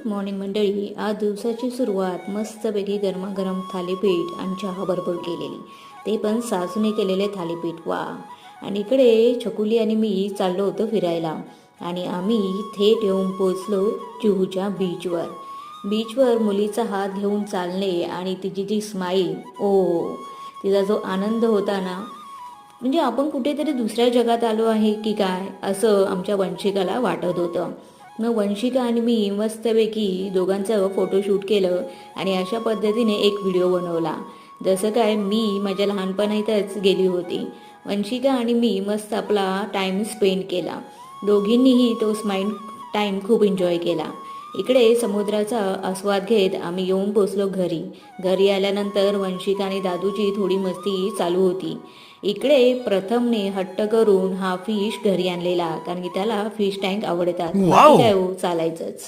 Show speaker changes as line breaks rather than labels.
Good morning मंडळी. आज दिवसाची सुरुवात मस्तपैकी गरमागरम थालीपीठ आणि चहा बरोबर केलेली, ते पण सासूने केलेले थालीपीठ. वा. आणि इकडे छकुली आणि मी चाललो होतो फिरायला आणि आम्ही थेट येऊन पोचलो जुहूच्या बीचवर मुलीचा हात घेऊन चालणे आणि तिची जी स्माईल, ओ तिचा जो आनंद होता ना, म्हणजे आपण कुठेतरी दुसऱ्या जगात आलो आहे की काय असं आमच्या वंशिकाला वाटत होतं. मग वंशिका आणि मी मस्तपैकी दोघांचं फोटोशूट केलं आणि अशा पद्धतीने एक व्हिडिओ बनवला, जसं काय मी माझ्या लहानपणातच गेली होती. वंशिका आणि मी मस्त आपला टाईम स्पेंड केला. दोघींनीही तो टाईम खूप एन्जॉय केला. इकडे समुद्राचा आस्वाद घेत आम्ही येऊन पोचलो घरी आल्यानंतर वंशिका आणि दादूची थोडी मस्ती चालू होती. इकडे प्रथमने हट्ट करून हा फिश घरी आणलेला, कारण की त्याला फिश टँक आवडतात. बाकी काय हो, चालायचंच.